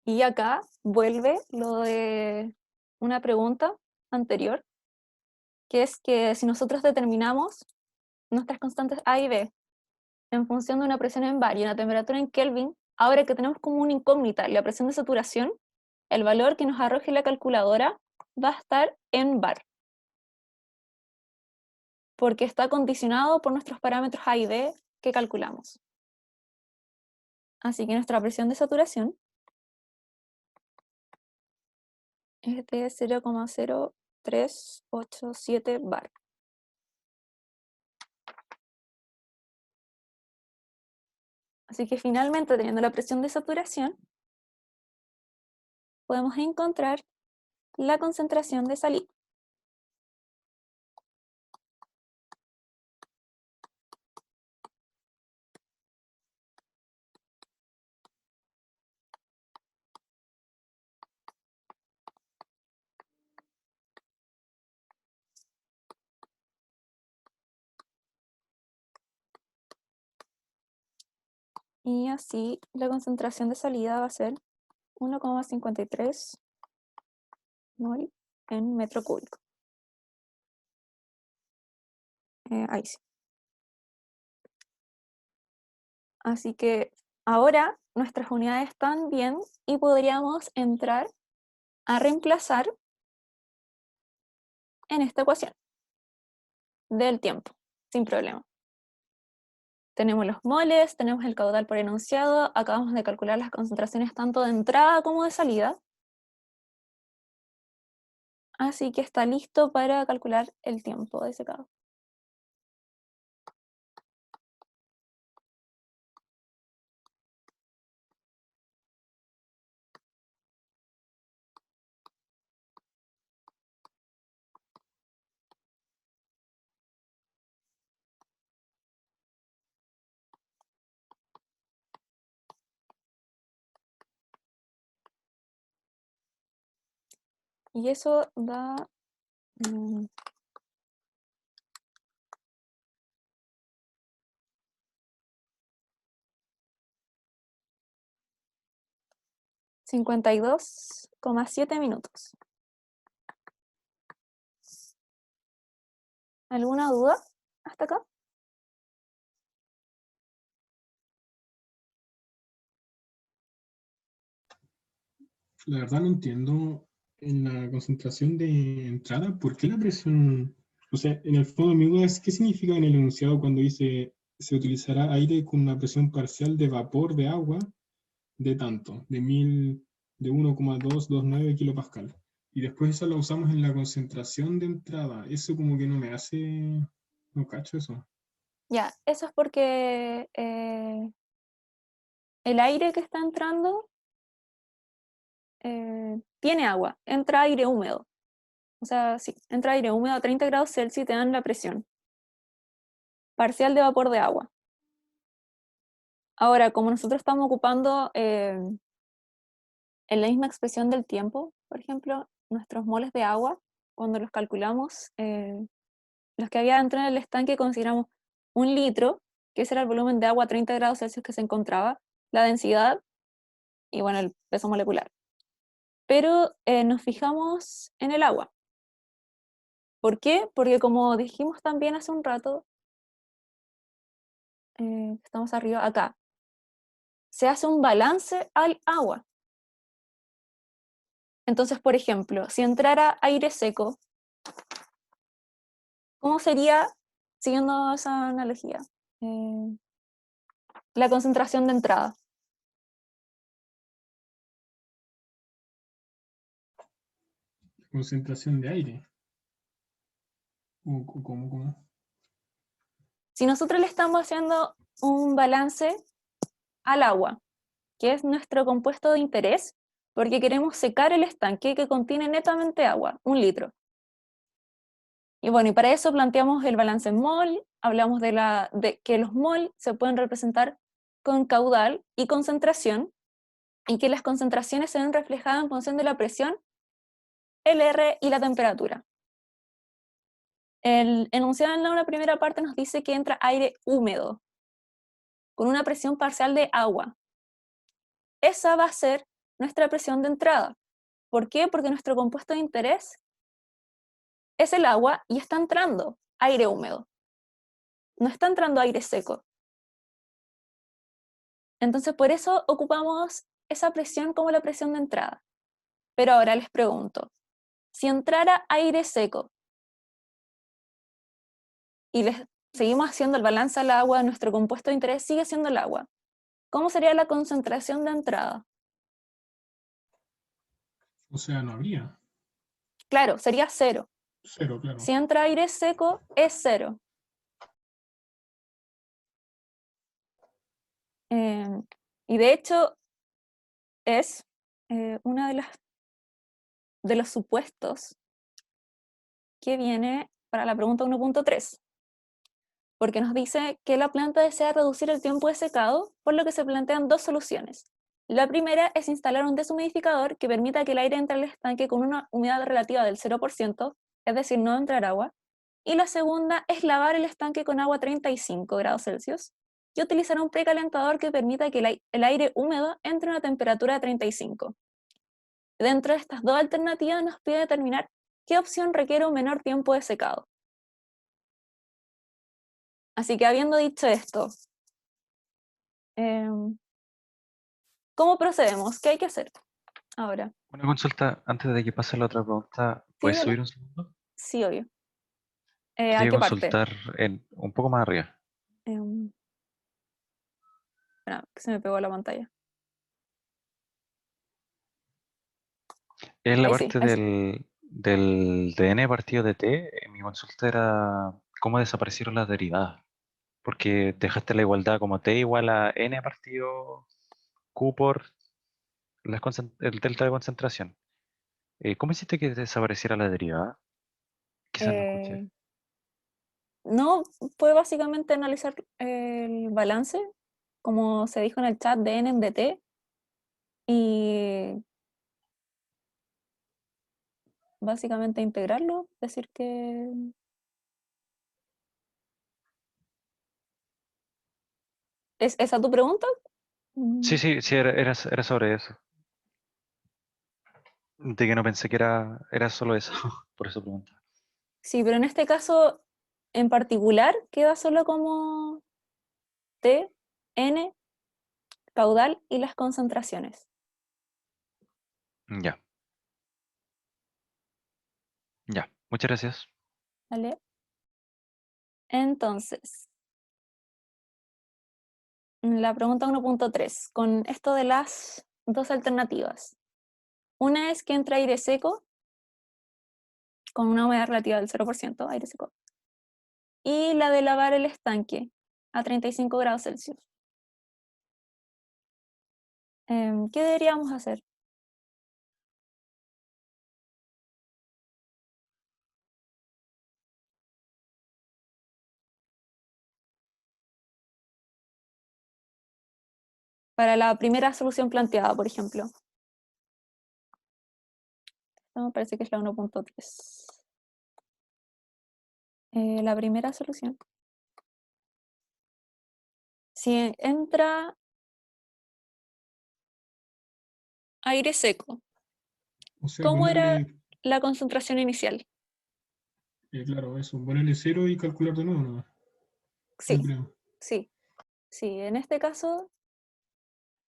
Speaker 1: Y acá vuelve lo de una pregunta anterior, que es que si nosotros determinamos nuestras constantes A y B en función de una presión en bar y una temperatura en Kelvin, ahora que tenemos como una incógnita la presión de saturación, el valor que nos arroje la calculadora va a estar en bar, porque está condicionado por nuestros parámetros A y B que calculamos. Así que nuestra presión de saturación es de 0,0387 bar. Así que finalmente, teniendo la presión de saturación, podemos encontrar la concentración de salida. Y así la concentración de salida va a ser 1,53 mol en metro cúbico. Ahí sí. Así que ahora nuestras unidades están bien y podríamos entrar a reemplazar en esta ecuación del tiempo, sin problema. Tenemos los moles, tenemos el caudal por enunciado, acabamos de calcular las concentraciones tanto de entrada como de salida. Así que está listo para calcular el tiempo de secado. Y eso da 52,7 minutos. ¿Alguna duda? hasta acá.
Speaker 3: La verdad no entiendo en la concentración de entrada, ¿por qué la presión? O sea, en el fondo mi duda es qué significa en el enunciado cuando dice se utilizará aire con una presión parcial de vapor de agua de tanto, de 1,229 kilopascal. Y después eso lo usamos en la concentración de entrada. Eso como que no me hace, no cacho eso.
Speaker 1: Ya, eso es porque el aire que está entrando tiene agua, entra aire húmedo. O sea, sí, entra aire húmedo a 30 grados Celsius y te dan la presión parcial de vapor de agua. Ahora, como nosotros estamos ocupando en la misma expresión del tiempo, por ejemplo, nuestros moles de agua, cuando los calculamos, los que había dentro del estanque consideramos 1 litro, que ese era el volumen de agua a 30 grados Celsius que se encontraba, la densidad y bueno, el peso molecular. Pero nos fijamos en el agua. ¿Por qué? Porque como dijimos también hace un rato, estamos arriba, acá, se hace un balance al agua. Entonces, por ejemplo, si entrara aire seco, ¿cómo sería, siguiendo esa analogía, la concentración de entrada?
Speaker 3: Concentración de aire. ¿Cómo?
Speaker 1: Si nosotros le estamos haciendo un balance al agua, que es nuestro compuesto de interés, porque queremos secar el estanque que contiene netamente agua, 1 litro. Y bueno, y para eso planteamos el balance en mol, hablamos de que los mol se pueden representar con caudal y concentración, y que las concentraciones se ven reflejadas en función de la presión, el R y la temperatura. El enunciado en la primera parte nos dice que entra aire húmedo, con una presión parcial de agua. Esa va a ser nuestra presión de entrada. ¿Por qué? Porque nuestro compuesto de interés es el agua y está entrando aire húmedo. No está entrando aire seco. Entonces, por eso ocupamos esa presión como la presión de entrada. Pero ahora les pregunto, si entrara aire seco y les seguimos haciendo el balance al agua, nuestro compuesto de interés sigue siendo el agua, ¿cómo sería la concentración de entrada?
Speaker 3: O sea, no habría.
Speaker 1: Claro, sería 0.
Speaker 3: Cero, claro.
Speaker 1: Si entra aire seco, es 0. Y de hecho, es una de los supuestos que viene para la pregunta 1.3, porque nos dice que la planta desea reducir el tiempo de secado, por lo que se plantean dos soluciones. La primera es instalar un deshumidificador que permita que el aire entre al estanque con una humedad relativa del 0%, es decir, no entrar agua, y la segunda es lavar el estanque con agua a 35 grados Celsius y utilizar un precalentador que permita que el aire húmedo entre a una temperatura de 35. Dentro de estas dos alternativas nos pide determinar qué opción requiere un menor tiempo de secado. Así que habiendo dicho esto, ¿cómo procedemos? ¿Qué hay que hacer ahora?
Speaker 7: Una consulta antes de que pase la otra pregunta. ¿Puedes
Speaker 1: dale.
Speaker 7: subir un segundo?
Speaker 1: Sí, obvio. ¿A
Speaker 7: Quería
Speaker 1: qué parte?
Speaker 7: consultar un poco más arriba.
Speaker 1: Espera, que se me pegó la pantalla.
Speaker 7: Es la
Speaker 1: Ahí sí,
Speaker 7: parte
Speaker 1: ahí sí.
Speaker 7: del DN partido de T. Mi consulta era cómo desaparecieron las derivadas. Porque dejaste la igualdad como T igual a N partido Q por el delta de concentración. ¿Cómo hiciste que desapareciera la derivada? Quizás no escuché.
Speaker 1: No, fue básicamente analizar el balance, como se dijo en el chat de N en DT, y básicamente integrarlo, decir que... ¿Es esa tu pregunta?
Speaker 7: Sí, sí, era sobre eso. De que no pensé que era solo eso. Por eso pregunto.
Speaker 1: Sí, pero en este caso en particular queda solo como T, N, caudal y las concentraciones.
Speaker 7: Ya. Ya. Muchas gracias.
Speaker 1: ¿Vale? Entonces, la pregunta 1.3, con esto de las dos alternativas. Una es que entra aire seco, con una humedad relativa del 0%, aire seco, y la de lavar el estanque a 35 grados Celsius. ¿Qué deberíamos hacer? Para la primera solución planteada, por ejemplo. Esto me parece que es la 1.3. La primera solución. Si entra aire seco,
Speaker 3: O sea,
Speaker 1: ¿cómo era
Speaker 3: ponerle,
Speaker 1: la concentración inicial?
Speaker 3: claro, eso, ponerle 0 y calcular de nuevo nomás. Yo
Speaker 1: Sí,
Speaker 3: creo.
Speaker 1: sí. En este caso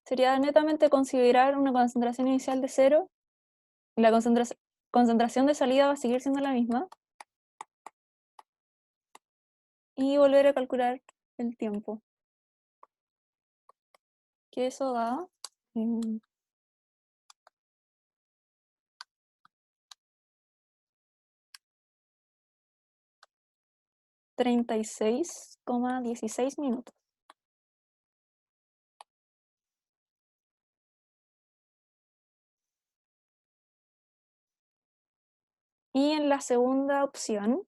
Speaker 1: sería netamente considerar una concentración inicial de 0. La concentración de salida va a seguir siendo la misma. Y volver a calcular el tiempo. Que eso da 36,16 minutos. Y en la segunda opción,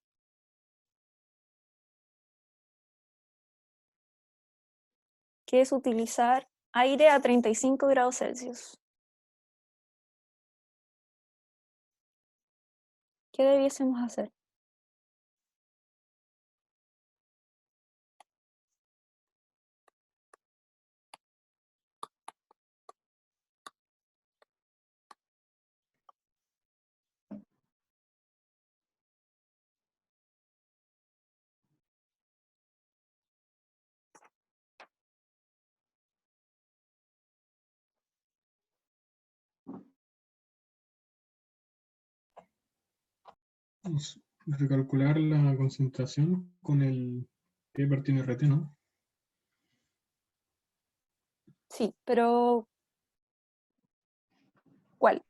Speaker 1: que es utilizar aire a 35 grados Celsius. ¿Qué debiésemos hacer?
Speaker 3: Vamos a recalcular la concentración con el P partido RT, ¿no?
Speaker 1: Sí, pero ¿cuál?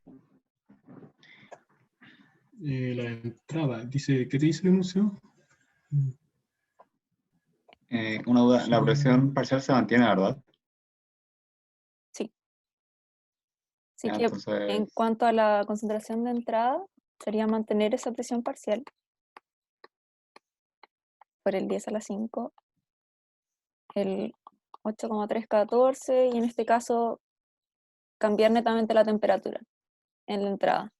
Speaker 3: La entrada, dice, ¿qué te dice el enunciado?
Speaker 8: Una duda, la
Speaker 3: Sí.
Speaker 8: presión parcial se mantiene, ¿verdad?
Speaker 1: Sí. Así
Speaker 8: Ya,
Speaker 1: que en
Speaker 8: entonces,
Speaker 1: cuanto a la concentración de entrada, sería mantener esa presión parcial por el 10 a la 5, el 8,314 y en este caso cambiar netamente la temperatura en la entrada.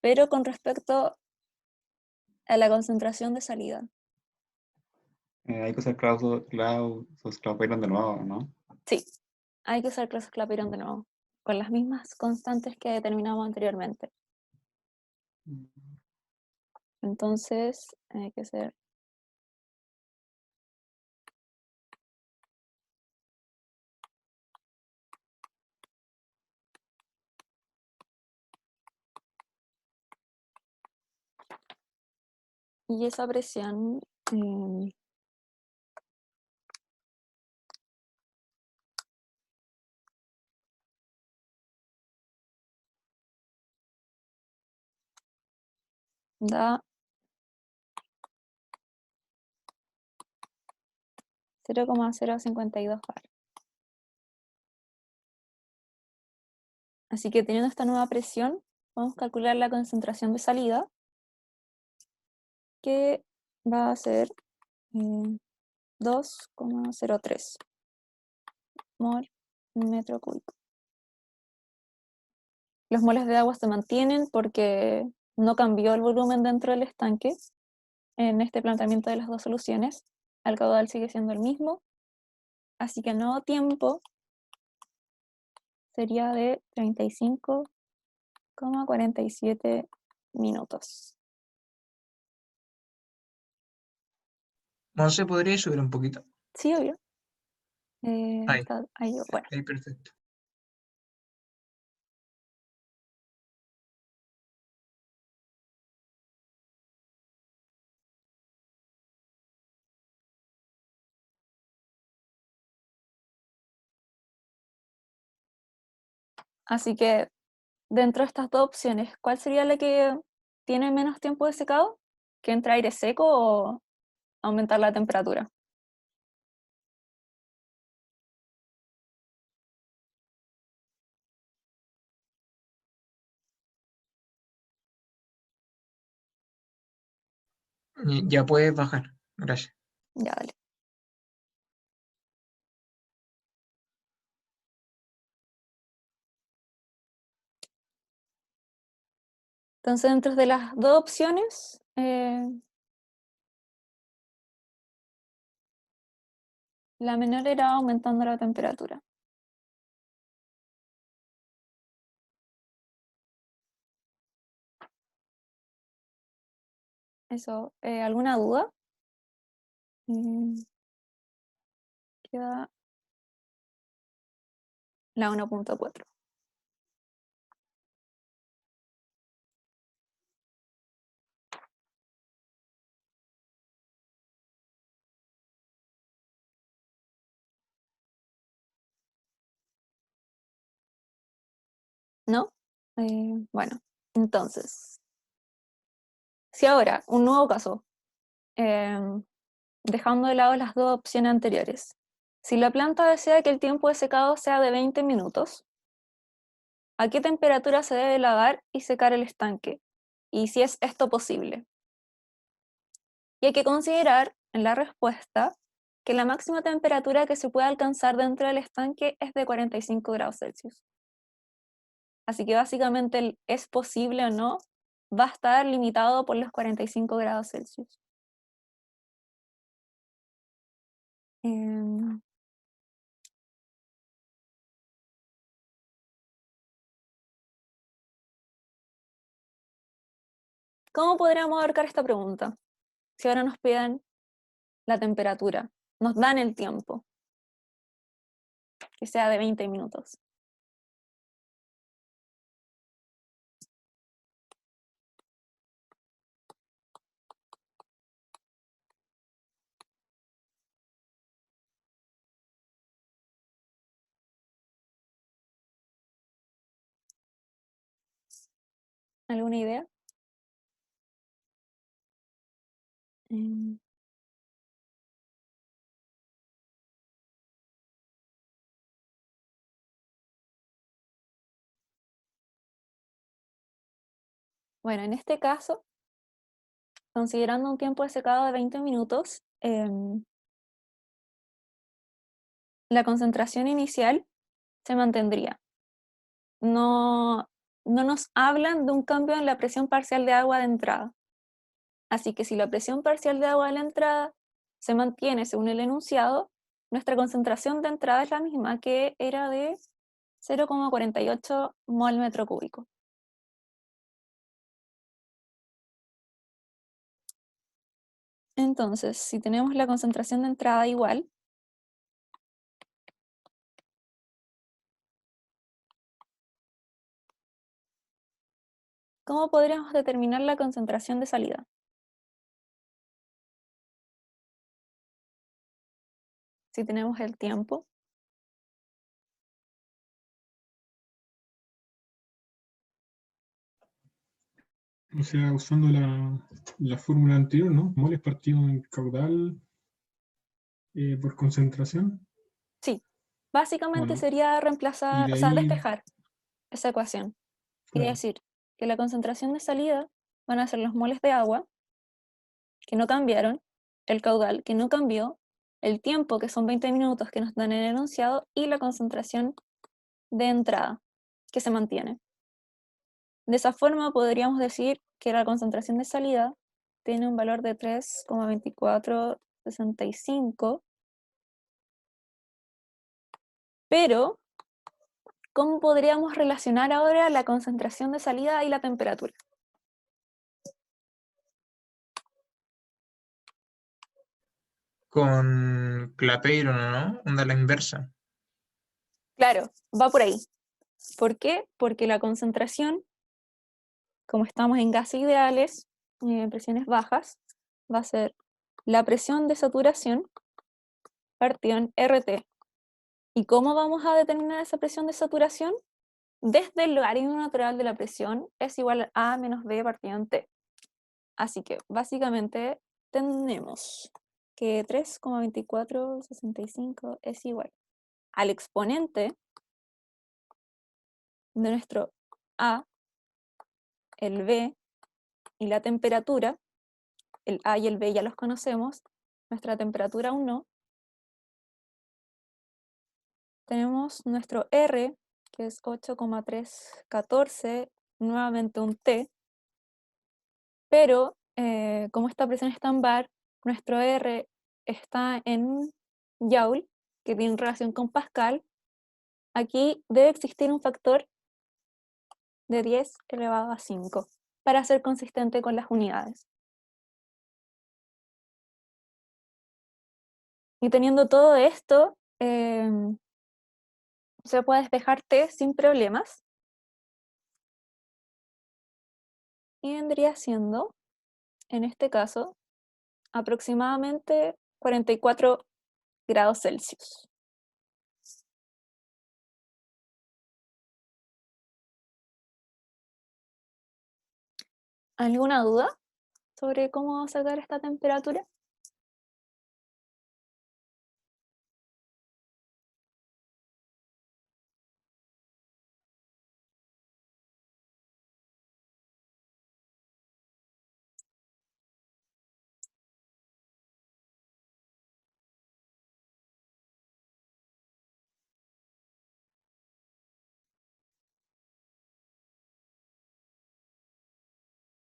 Speaker 1: Pero con respecto a la concentración de salida,
Speaker 8: hay que usar Clausius Clapeyron de nuevo, ¿no?
Speaker 1: sí, hay que usar Clausius-Clapeyron de nuevo, con las mismas constantes que determinamos anteriormente. Entonces, hay que hacer y esa presión da 0,052 bar. Así que teniendo esta nueva presión, vamos a calcular la concentración de salida, que va a ser 2,03 mol metro cúbico. Los moles de agua se mantienen porque no cambió el volumen dentro del estanque en este planteamiento de las dos soluciones. El caudal sigue siendo el mismo, así que el nuevo tiempo sería de 35,47 minutos.
Speaker 2: Monse, ¿podría subir un poquito?
Speaker 1: Sí, obvio.
Speaker 2: Ahí.
Speaker 1: Ahí, bueno.
Speaker 2: Ahí, perfecto.
Speaker 1: Así que dentro de estas dos opciones, ¿cuál sería la que tiene menos tiempo de secado? ¿Que entra aire seco o aumentar la temperatura?
Speaker 2: Ya puedes bajar. Gracias.
Speaker 1: Ya, dale. Entonces, dentro de las dos opciones, la menor era aumentando la temperatura. Eso, ¿alguna duda? Queda la 1.4. ¿No? Bueno, entonces, si ahora, un nuevo caso, dejando de lado las dos opciones anteriores, si la planta desea que el tiempo de secado sea de 20 minutos, ¿a qué temperatura se debe lavar y secar el estanque? Y si es esto posible. Y hay que considerar en la respuesta que la máxima temperatura que se puede alcanzar dentro del estanque es de 45 grados Celsius. Así que básicamente el es posible o no va a estar limitado por los 45 grados Celsius. Em, ¿Cómo podríamos abarcar esta pregunta? Si ahora nos piden la temperatura, nos dan el tiempo, que sea de 20 minutos. ¿Alguna idea? Em, Bueno, en este caso, considerando un tiempo de secado de 20 minutos, la concentración inicial se mantendría. No, no nos hablan de un cambio en la presión parcial de agua de entrada. Así que si la presión parcial de agua de la entrada se mantiene según el enunciado, nuestra concentración de entrada es la misma, que era de 0,48 mol metro cúbico. Entonces, si tenemos la concentración de entrada igual, ¿cómo podríamos determinar la concentración de salida? Si tenemos el tiempo,
Speaker 3: O sea, usando la fórmula anterior, ¿no? Moles partido en caudal por concentración.
Speaker 1: sí, básicamente
Speaker 3: Bueno,
Speaker 1: sería
Speaker 3: y
Speaker 1: reemplazar,
Speaker 3: de
Speaker 1: o sea,
Speaker 3: ahí,
Speaker 1: despejar esa ecuación. Y
Speaker 3: claro,
Speaker 1: decir que la concentración de salida van a ser los moles de agua, que no cambiaron, el caudal, que no cambió, el tiempo, que son 20 minutos que nos dan en el enunciado, y la concentración de entrada, que se mantiene. De esa forma podríamos decir que la concentración de salida tiene un valor de 3,2465, pero ¿cómo podríamos relacionar ahora la concentración de salida y la temperatura?
Speaker 2: Con Clapeyron, ¿no? Onda la inversa.
Speaker 1: Claro, va por ahí. ¿Por qué? Porque la concentración, como estamos en gases ideales, en presiones bajas, va a ser la presión de saturación partido en RT. ¿Y cómo vamos a determinar esa presión de saturación? Desde el logaritmo natural de la presión es igual a A menos B partido en T. Así que básicamente tenemos que 3,2465 es igual al exponente de nuestro A, el B y la temperatura. El A y el B ya los conocemos, nuestra temperatura aún no. Tenemos nuestro R, que es 8,314, nuevamente un T, pero como esta presión está en bar, nuestro R está en Joule, que tiene relación con Pascal. Aquí debe existir un factor de 10 elevado a 5 para ser consistente con las unidades. Y teniendo todo esto, se puede despejar T sin problemas. Y vendría siendo, en este caso, aproximadamente 44 grados Celsius. ¿Alguna duda sobre cómo sacar esta temperatura?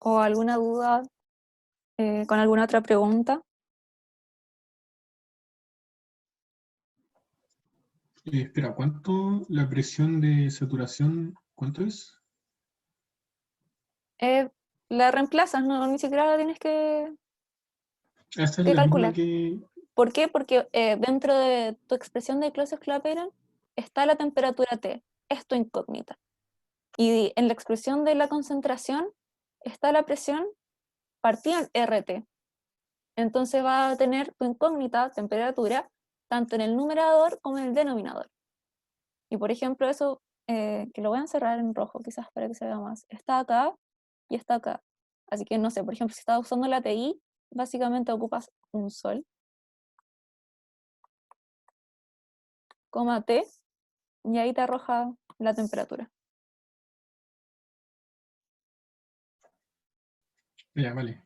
Speaker 1: ¿O alguna duda con alguna otra pregunta?
Speaker 3: Espera, ¿cuánto la presión de saturación? ¿Cuánto es?
Speaker 1: La reemplazas, no, ni siquiera la tienes que
Speaker 3: Esta es
Speaker 1: que
Speaker 3: la misma
Speaker 1: calcular.
Speaker 3: que...
Speaker 1: ¿Por qué? Porque dentro de tu expresión de Clausius-Clapeyron está la temperatura T, es tu incógnita. Y en la expresión de la concentración está la presión partida en RT. Entonces va a tener tu incógnita, temperatura, tanto en el numerador como en el denominador. Y por ejemplo, eso, que lo voy a encerrar en rojo quizás para que se vea más, está acá y está acá. Así que no sé, por ejemplo, si estás usando la TI, básicamente ocupas un sol, coma T, y ahí te arroja la temperatura.
Speaker 3: Ya, vale.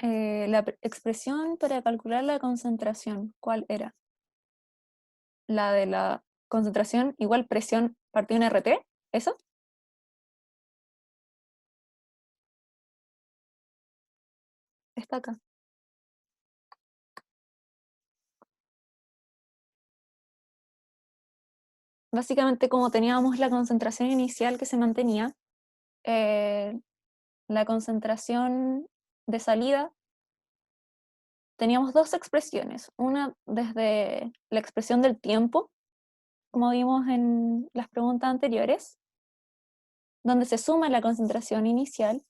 Speaker 1: La expresión para calcular la concentración, ¿cuál era? La de la concentración igual presión partido en RT, ¿eso? Está acá. Básicamente, como teníamos la concentración inicial que se mantenía, la concentración de salida, teníamos dos expresiones. Una desde la expresión del tiempo, como vimos en las preguntas anteriores, donde se suma la concentración inicial,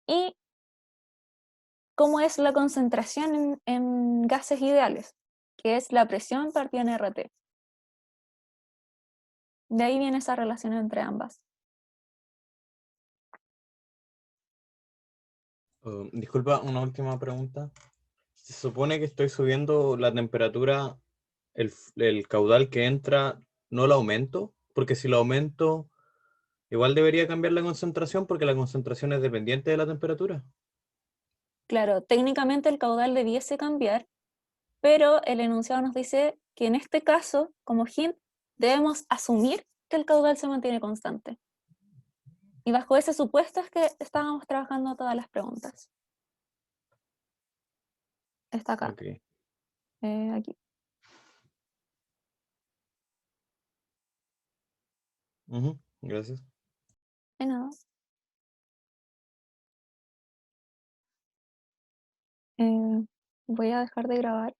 Speaker 1: y cómo es la concentración en gases ideales, que es la presión partida en RT. De ahí viene esa relación entre ambas.
Speaker 6: Disculpa, una última pregunta. Se supone que estoy subiendo la temperatura, el caudal que entra, ¿no lo aumento? Porque si lo aumento, igual debería cambiar la concentración porque la concentración es dependiente de la temperatura.
Speaker 1: Claro, técnicamente el caudal debiese cambiar, pero el enunciado nos dice que en este caso, como hint, debemos asumir que el caudal se mantiene constante. Y bajo ese supuesto es que estábamos trabajando todas las preguntas. Está acá,
Speaker 6: Ok.
Speaker 1: aquí.
Speaker 6: Ujú, gracias.
Speaker 1: De nada. Voy a dejar de grabar.